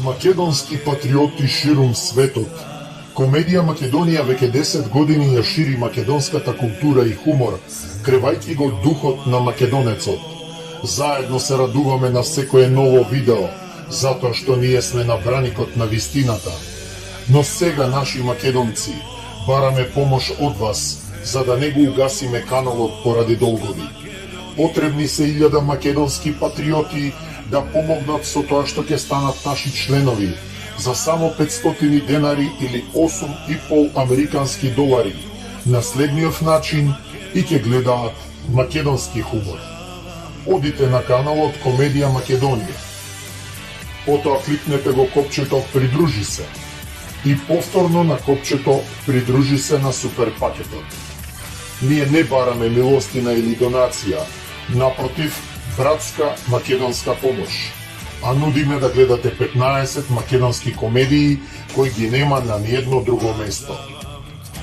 Македонски патриоти ширум светот. Комедија Македонија веќе 10 години ја шири македонската култура и хумор, кревајќи го духот на македонецот. Заедно се радуваме на секое ново видео, затоа што ние сме на браникот на вистината. Но сега, наши македонци, бараме помош од вас, за да не го угасиме каналот поради долгови. Потребни се 1000 македонски патриоти да помогнат со тоа што ќе станат наши членови, за само 500 денари или 8,5 американски долари, на следниот начин и ќе гледаат македонски хумор. Одите на каналот Комедија Македонија. Потоа кликнете го копчето Придружи се и повторно на копчето Придружи се на супер пакетот. Ние не бараме милостина или донација, напротив, братска македонска помош. А нудиме да гледате 15 македонски комедии кои ги нема на ниедно друго место.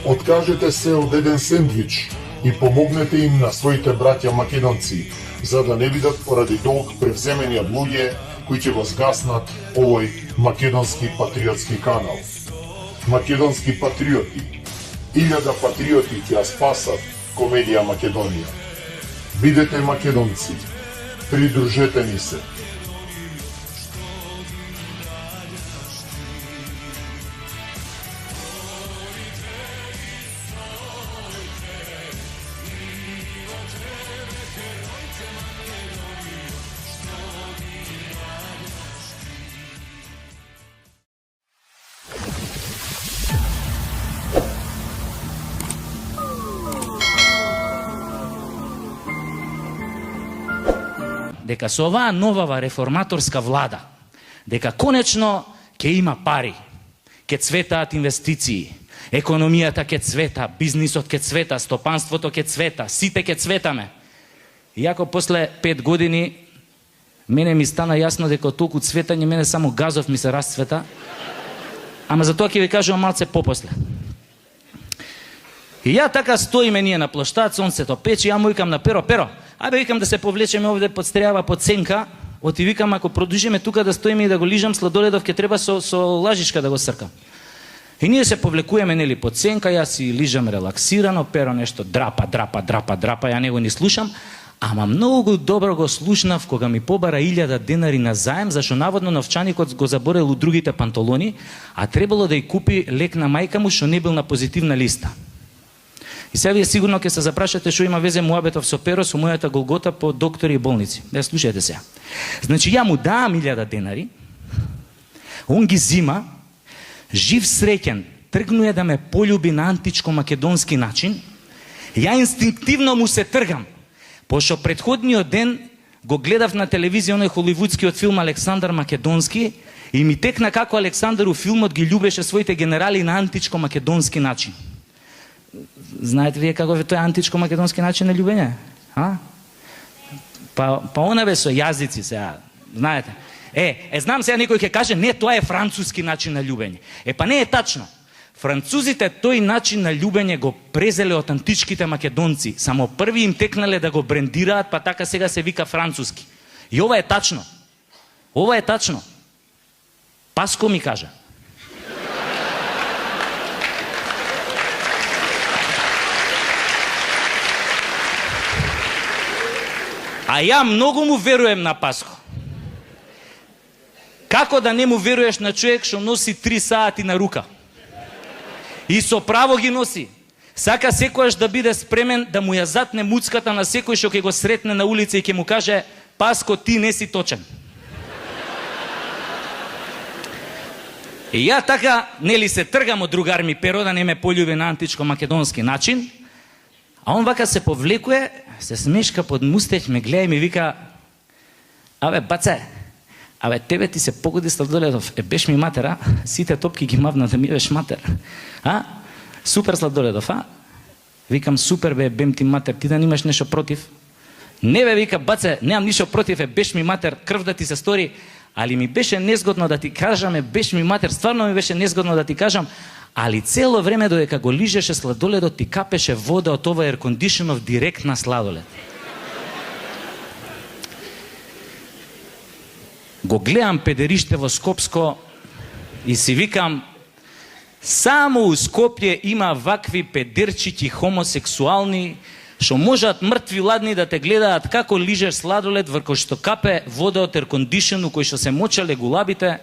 Откажете се од еден сендвич и помогнете им на своите браќа македонци, за да не бидат поради долг превземени од луѓе кои ќе го згаснат овој македонски патриотски канал. Македонски патриоти, 1000 патриоти ќе ја спасат Комедија Македонија. Бидете македонци, придружете ни се. Дека со оваа новава реформаторска влада, дека конечно ќе има пари, ќе цветаат инвестиции, економијата ќе цвета, бизнисот ќе цвета, стопанството ќе цвета, сите ќе цветаме. Иако после 5 години мене ми стана јасно дека од толку цветање мене само газов ми се расцвета, ама за тоа ќе ви кажувам малце попосле. И ја така стоиме ние на плоштад, сонцето пече, ја му викам на Перо, ајбе викам да се повлечеме овде под стреава, под сенка, оти викам ако продолжиме тука да стоиме и да го лижам сладоледов, ќе треба со лажичка да го сркам. И ние се повлекуваме нели под сенка, јас си лижам релаксирано, Перо нешто драпа, ја него ни слушам, ама многу добро го слушнав кога ми побара 1000 денари на заем, зашто наводно новчаникот го заборел у другите панталони, а требало да ја купи лек на мајка му што не бил на позитивна листа. И сега вие сигурно ќе се запрашате што има везе муабетов со Перо со мојата голгота по доктори и болници. Да слушајте сега. Значи ја му давам 1000 денари, он ги зима, жив среќен, тргнуе да ме полюби на античко-македонски начин, ја инстинктивно му се тргам, пошто претходниот ден го гледав на телевизија оној холивудскиот филм Александар Македонски и ми текна како Александар у филмот ги љубеше своите генерали на античко-македонски начин. Знаете вие како е тој античко-македонски начин на љубење? Па она бе со јазици сега, знаете. Знам сега некој ќе каже, не, тоа е француски начин на љубење. Па не е тачно. Французите тој начин на љубење го презеле од античките македонци. Само први им текнале да го брендираат, па така сега се вика француски. И ова е тачно. Ова е тачно. Паско ми кажа. А ја многу му веруем на Паско. Како да не му веруеш на човек што носи 3 сати на рука? И со право ги носи. Сака секојаш да биде спремен да му ја затне муцката на секој што ќе го сретне на улица и ќе му каже: Паско, ти не си точен. И ја така, нели се тргам од другар ми Перо да не ме полюби на античко-македонски начин, а он вака се повлекуе, се смешка под мустеч, ме гледа и ми вика: абе, баце, тебе ти се погоди Сладоледов, беш ми матер, сите топки ги мавна да ми беш матер. Супер Сладоледов, Викам, супер бе, бем ти матер, ти да немаш нешто против? Не бе, вика, баце, немам ништо против, беш ми матер, крв да ти се стори, али ми беше незгодно да ти кажам, беш ми матер, стварно ми беше незгодно да ти кажам, али цело време додека го лижеше сладоледот ти капеше вода од ова еркондишенов директ на сладолед. го гледам педериште во Скопско и си викам, само у Скопје има вакви педерчити хомосексуални, што можат мртви ладни да те гледаат како лижеш сладолед врко што капе вода од еркондишен кој што се мочале гулабите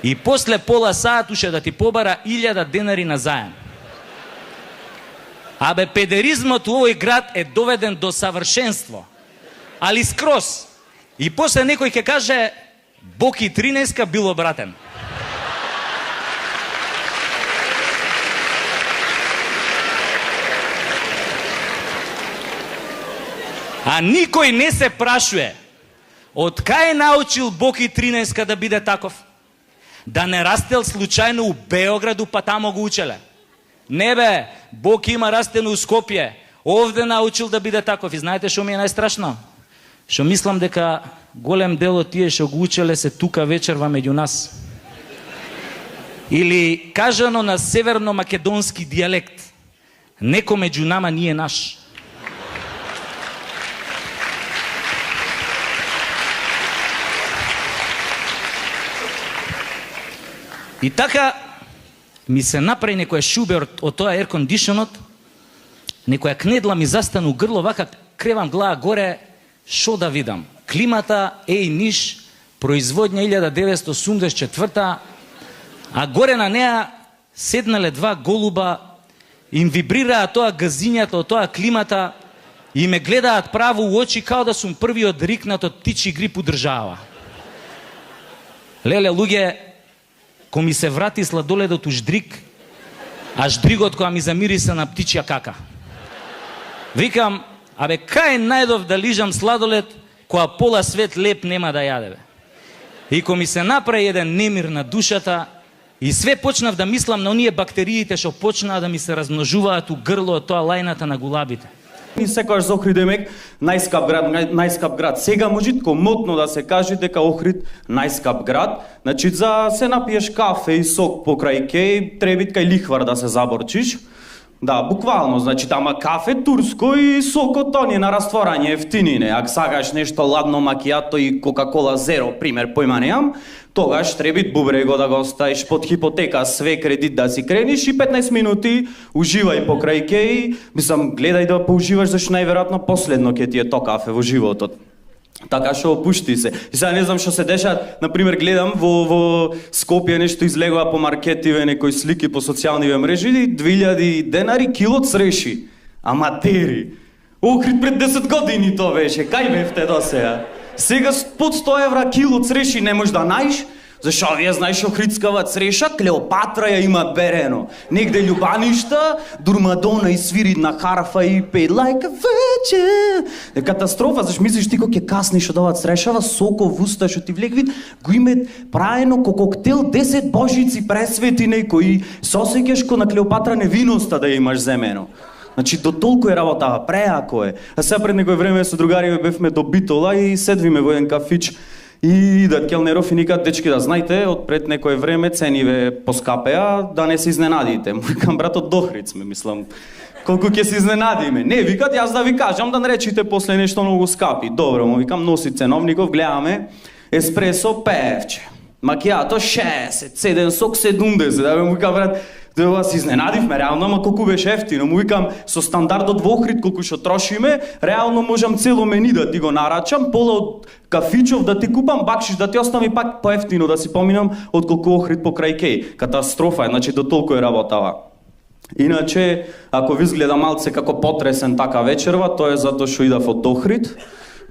и после пола саат уште да ти побара 1000 денари на заем. Абе, педеризмот у овој град е доведен до савршенство. Али скроз. И после некој ќе каже, Боки 13 било братен. А никој не се прашуе, од кај научил Боки 13 да биде таков? Да не растел случајно у Београду, па тамо го учеле. Не бе, Боки има растено у Скопје, овде научил да биде таков. И знаете што ми е најстрашно? Што мислам дека голем дел од тие што го учеле се тука вечерва меѓу нас. Или кажано на северно-македонски дијалект, неко меѓу нама nije наш. И така ми се направи некоја шубе од тоа еркондишенот, некоја кнедла ми застана у грло, вака кревам глава горе, шо да видам? Климата, Ниш, производња 1984, а горе на неа седнале два голуба, им вибрираа тоа газињата од тоа климата и ме гледаат право у очи као да сум првиот рикнат од птичи грип у држава. Леле, луѓе, ко ми се врати сладоледот у ждрик, а ждригот која ми замириса на птичја кака. Викам, абе, кај најдов да лижам сладолед, која пола свет леп нема да јаде, бе. И ко ми се направи еден немир на душата, и све почнав да мислам на оние бактериите што почнаа да ми се размножуваат у грло од тоа лајната на гулабите. И секогаш за Охрид демек најскап град. Сега може комотно да се каже дека Охрид најскап град. Значи за се напиеш кафе и сок покрај кеј, треба кај лихвар да се заборчиш. Да, буквално, значи тама кафе турско и сокот тони на растворање ефтинине. Ако сакаш нешто ладно макијато и Кока-кола зеро, пример, појма неам, тогаш треба бубрего да го ставиш под хипотека, све кредит да си крениш и 15 минути уживај покрај кеј, мислам, гледај да поуживаш, зашто најверојатно последно ќе ти е то кафе во животот. Така што опушти се. И сега не знам што се деша, например гледам во Скопје нешто излегува по маркетиве, некои слики по социјалниве мрежи, 2000 денари кило цреши. Аматери. Охрид пред 10 години тоа беше, кај бевте до сега? Сега под 100 евра кило цреши не можеш да најш, зашо вие знаеш охридскава цреша, Клеопатра ја има берено. Негде љубаништа, Дурмадона и свири на харфа и пее лајка вече. Е катастрофа, зашто мислиш ти кој ќе касниш од оваа црешава, соко в уста што ти влег вид, го име праено ко коктел 10 божици пресвети кои сосеќаш ко на Клеопатра невиноста да ја имаш земено. Значи, до толку е работава, преако е. А сега пред некој време со другари бевме до Битола и седвиме во еден кафич и идат келнеров и никат, дечки, да знаете, од пред некој време цениве поскапеа, да не се изненадите. Му викам, брат, од Охрид сме, мислам, колку ќе се изненадиме. Не, викат, јас да ви кажам, да не речите после нешто многу скапи. Добро, му викам, носи ценовников, гледаме, еспресо 5, макијато 60, 7 сок 70, да му викам, брат, да се изненадивме, реално, ама колку беше ефтино. Му викам, со стандардот во Охрид, колку што трошиме, реално можам цело мени да ти го нарачам, пола од кафичов да ти купам, бакшиш да ти остави пак поевтино да си поминам, од колку Охрид покрај кеј. Катастрофа е, значи до толку е работава. Иначе, ако ви изгледа малце како потресен така вечерва, тоа е затоа што идав од Охрид,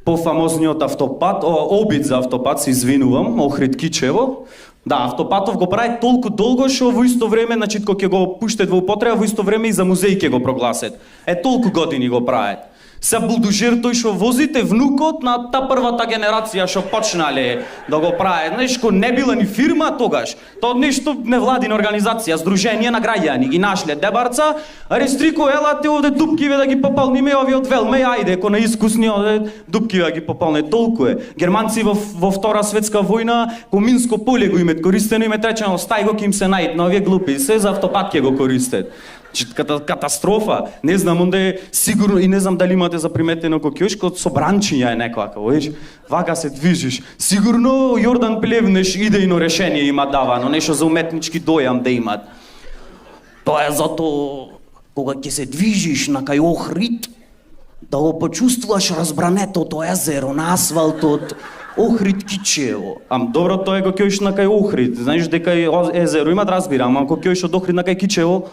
по фамозниот автопат, обид за автопат, се извинувам, Охрид Кичево. Да, автопатов го прави толку долго што во исто време, значи кога ќе го пуштат во употреба, во исто време и за музеј ќе го прогласат. Толку години го прават. Се булдужер тој што возите внукот на та првата генерација што почнале да го прават. Знаеш, ко не била ни фирма тогаш. Тоа нешто невладина организација, здружение на граѓани ги нашле дебарца, рестрико елате овде дупкиве да ги пополниме, овие од Велме, ајде, ко на искусни овде дупкиве да ги пополне, толку е. Германци во Втора светска војна по Минско поле го имат користено, имат речено стај го ким се најдно, овие глупи се за автопат ќе го користат. Катастрофа. Не знам, онде сигурно и не знам дали имате заприметено кој кјошко со бранчиња е некоја, видиш, вака се движиш. Сигурно Јордан Плевнеш идејно решение има давано, нешто за уметнички дојам да имат. Тоа е затоа кога ќе се движиш на кај Охрид, да го почувствуваш разбранетото езеро на асфалтот, Охрид Кичево. Ам добро, тоа е кога ќе на кај Охрид, знаеш дека езеро имат, разбирам, а кога ќе од Охрид на кај Кичево,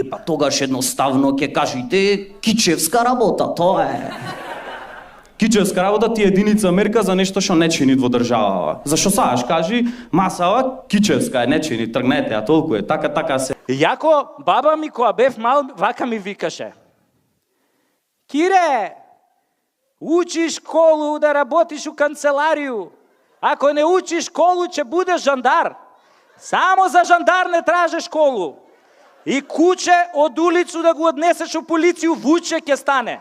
па тогаш едноставно ќе кажете кичевска работа, тоа е. Кичевска работа ти е единица мерка за нешто што не чини во државава. Зашо сааш кажи, масава кичевска е, не чини, тргнете, а толку е, така се. Јако, баба ми која бев мал, вака ми викаше. Кире, учиш школу да работиш у канцеларiju. Ако не учиш школу, ќе будеш жандар. Само за жандар не траже школу. И куче од улицу да го однесеш у полицију, вуче ќе стане.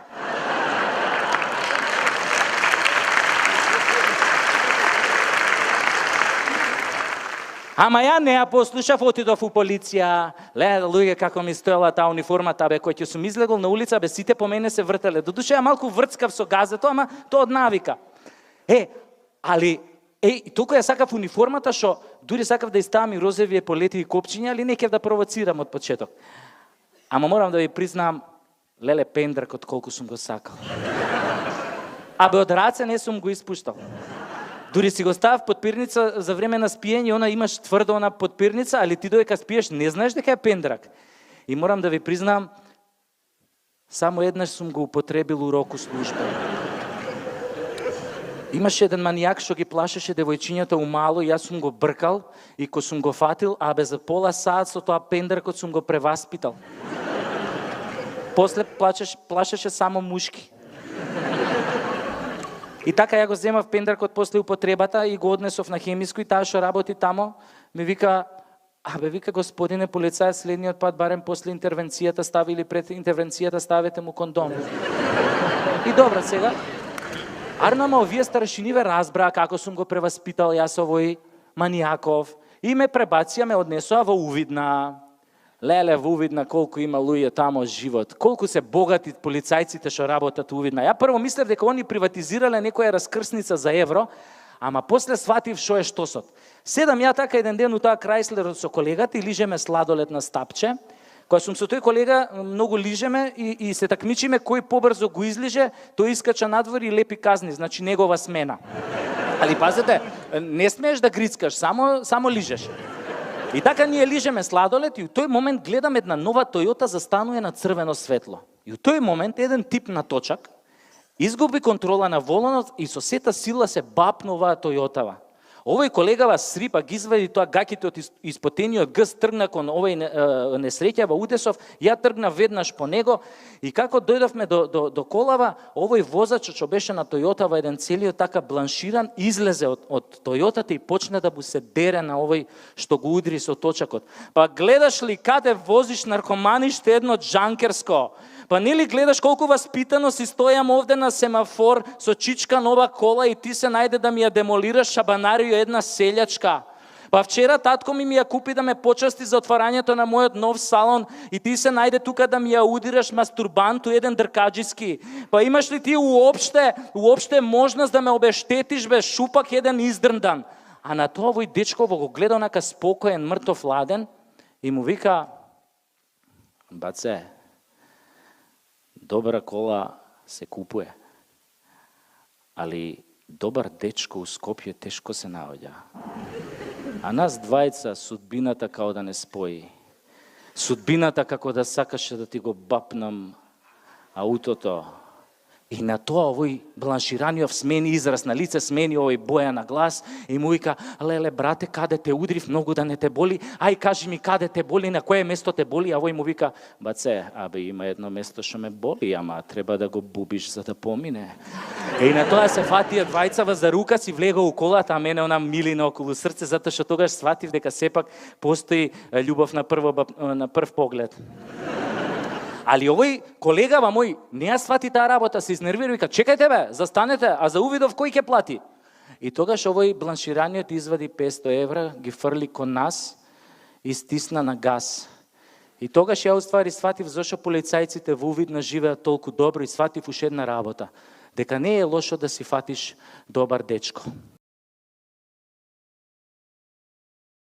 Ама ја не ја послушав, отидов у полиција. Леле, луѓе, како ми стоела таа униформата, бе, кој ќе сум излегол на улица, бе, сите по мене се вртеле. Додуше ја малку врцкав со газето, ама тоа од навика. Толку ја сакав униформата, што дури сакав да иставам и розови еполети и копчиња, али не кев да провоцирам од почеток. Ама морам да ви признам, леле, пендракот колку сум го сакал. Абе, од раце не сум го испуштал. Дури си го ставав подпирница за време на спиење, она имаш тврдо на подпирница, али ти додека спиеш не знаеш дека е пендрак. И морам да ви признам, само еднаш сум го употребил у року служба. Имаше еден манијак што ги плашеше девојчињата умало, и јас сум го бркал и кога сум го фатил, абе за пола саат со тоа пендракот сум го преваспитал. После плашеше само мушки. И така ја го земав пендракот после употребата и го однесов на хемиско, и таа што работи тамо ми вика: абе, вика, господине полицај, следниот пат барем после интервенцијата стави или пред интервенцијата ставете му кондом. И добро, сега Арнама, овие старшиниве разбраа како сум го преваспитал јас овој манијаков и ме пребација, ме однесоа во Увидна. Леле, во Увидна колку има луѓе тамо живот, колку се богати полицајците што работат во Увидна. Ја прво мислев дека они приватизирале некоја раскрсница за евро, ама после сватив што е штосот. Седам ја така еден ден у таа Крајслер со колегата и лижеме сладолед на стапче. Кога сум со тој колега, многу лижеме и се такмичиме кој побрзо го излиже, тој искача надвор и лепи казни, значи негова смена. Али пазете, не смееш да грицкаш, само лижеш. И така ние лижеме сладолед и у тој момент гледам една нова Тојота застанува на црвено светло. И у тој момент еден тип на точак изгуби контрола на воланот и со сета сила се бапнува Тојотава. Овој колегава срипа, ги извади тоа гаките од испотениот гъс, тргна кон овој несреќава удесов, ја тргна веднаш по него и како дојдовме до колава, овој возач што беше на Тојотава, еден целиот така бланширан, излезе од Тојотата и почна да му се дере на овој што го удри со точакот. Па гледаш ли каде возиш наркоманиште едно джанкерско? Па нели гледаш колку васпитано си стојам овде на семафор со чичка нова кола и ти се најде да ми ја демолираш шабанарио една селјачка. Па вчера татко ми ја купи да ме почасти за отварањето на мојот нов салон и ти се најде тука да ми ја удираш мастурбанту еден дркаџиски. Па имаш ли ти уопште можност да ме обештетиш бе шупак еден издрндан? А на тоа овој дечко го гледа онака спокоен, мртов ладен и му вика: баце, добра кола се купуе, али добар дечко у Скопје тешко се наоѓа. А нас двајца судбината као да не спои. Судбината како да сакаше да ти го бапнам аутото. И на тоа овој бланшираниот смени израз на лице, смени овој боја на глас и му вика: леле брате, каде те удрив, многу да не те боли, ај кажи ми каде те боли, на кое место те боли? А овој му вика: баце, абе има едно место што ме боли, ама треба да го бубиш за да помине. И на тоа се фатија двајцава за рука, си влега у колата, а мене она милина околу срце, затоа што тогаш сватив дека сепак постои љубов на прв поглед. Али овој колегава мој не ја свати таа работа, се изнервира и вика: чекајте бе, застанете, а за Увидов кој ќе плати? И тогаш овој бланшираниот извади 500 евра, ги фрли кон нас и стисна на газ. И тогаш ја уствари сватив зашо полицајците во Увидна живеат толку добро и сватив уште една работа, дека не е лошо да си фатиш добар дечко.